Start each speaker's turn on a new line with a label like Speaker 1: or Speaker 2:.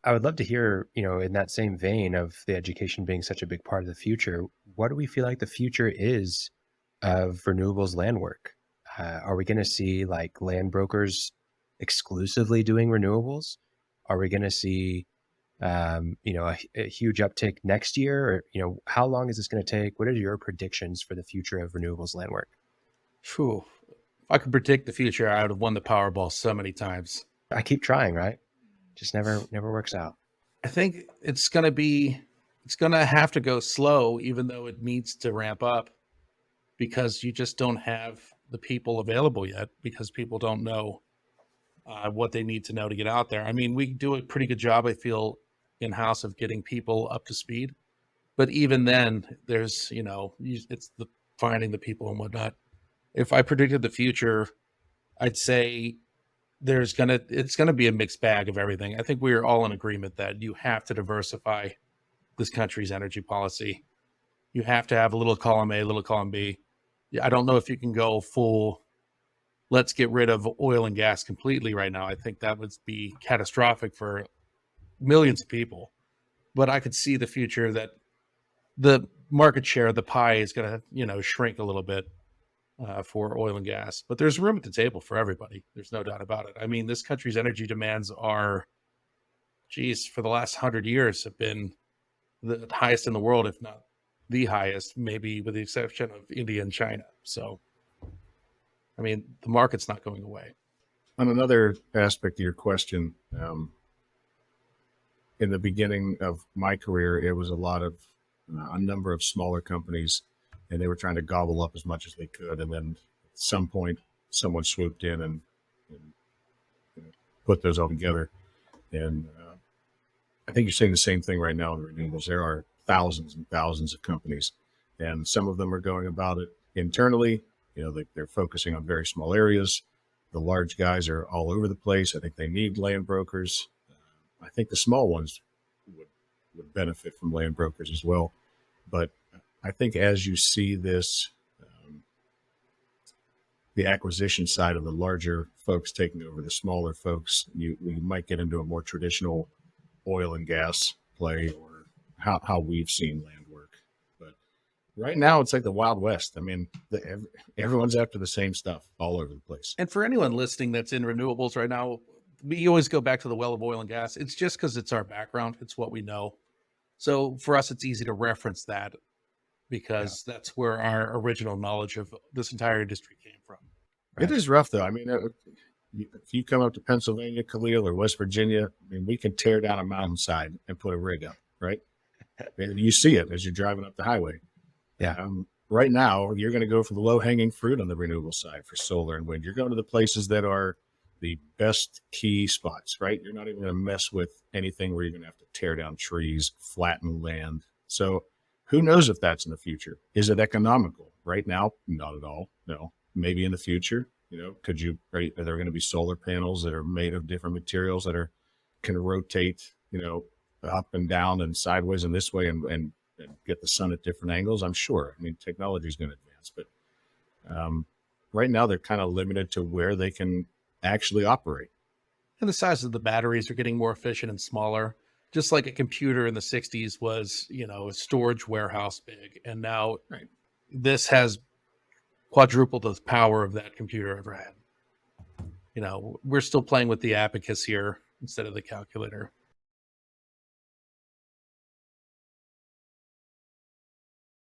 Speaker 1: I would love to hear, in that same vein of the education being such a big part of the future, what do we feel like the future is of renewables land work? Are we going to see like land brokers exclusively doing renewables? Are we going to see, a huge uptick next year? Or, how long is this going to take? What are your predictions for the future of renewables land work?
Speaker 2: Phew. If I could predict the future, I would have won the Powerball so many times.
Speaker 1: I keep trying, right? Just never works out.
Speaker 2: I think it's going to have to go slow, even though it needs to ramp up because you just don't have the people available yet because people don't know what they need to know to get out there. I mean, we do a pretty good job, I feel, in house of getting people up to speed. But even then, there's, it's the finding the people and whatnot. If I predicted the future, I'd say it's gonna be a mixed bag of everything. I think we're all in agreement that you have to diversify this country's energy policy. You have to have a little column A, a little column B. Yeah, I don't know if you can go full. Let's get rid of oil and gas completely right now. I think that would be catastrophic for millions of people. But I could see the future that the market share of the pie is going to, shrink a little bit for oil and gas. But there's room at the table for everybody. There's no doubt about it. I mean, this country's energy demands are, geez, for the last 100 years have been the highest in the world, if not the highest, maybe with the exception of India and China. So, I mean, the market's not going away.
Speaker 3: On another aspect of your question, in the beginning of my career, it was a number of smaller companies, and they were trying to gobble up as much as they could. And then at some point, someone swooped in and put those all together. And I think you're saying the same thing right now in renewables. There are thousands and thousands of companies, and some of them are going about it internally. They're focusing on very small areas. The large guys are all over the place. I think they need land brokers. I think the small ones would benefit from land brokers as well. But I think as you see this, the acquisition side of the larger folks taking over the smaller folks, you might get into a more traditional oil and gas play, or how we've seen land work. But right now, it's like the Wild West. I mean, everyone's after the same stuff all over the place.
Speaker 2: And for anyone listening that's in renewables right now, we always go back to the well of oil and gas. It's just because it's our background, it's what we know. So for us, it's easy to reference that
Speaker 3: Yeah.
Speaker 2: because that's where our original knowledge of this entire industry came from.
Speaker 3: It
Speaker 1: Right.
Speaker 3: is rough, though. I mean, if you come up to Pennsylvania, Khalil, or West Virginia, I mean, we can tear down a mountainside and put a rig up, right? And you see it as you're driving up the highway.
Speaker 1: Yeah.
Speaker 3: Right now, you're going to go for the low hanging fruit on the renewable side for solar and wind. You're going to the places that are the best key spots, right? You're not even going to mess with anything where you're going to have to tear down trees, flatten land. So who knows if that's in the future? Is it economical? Right now, not at all. No. Maybe in the future, are there going to be solar panels that are made of different materials that can rotate, up and down and sideways and this way and get the sun at different angles? I'm sure. I mean, technology is going to advance, but right now they're kind of limited to where they can actually operate.
Speaker 2: And the size of the batteries are getting more efficient and smaller. Just like a computer in the 60s was, a storage warehouse big. And now
Speaker 3: Right.
Speaker 2: this has quadrupled the power of that computer ever had. We're still playing with the abacus here instead of the calculator.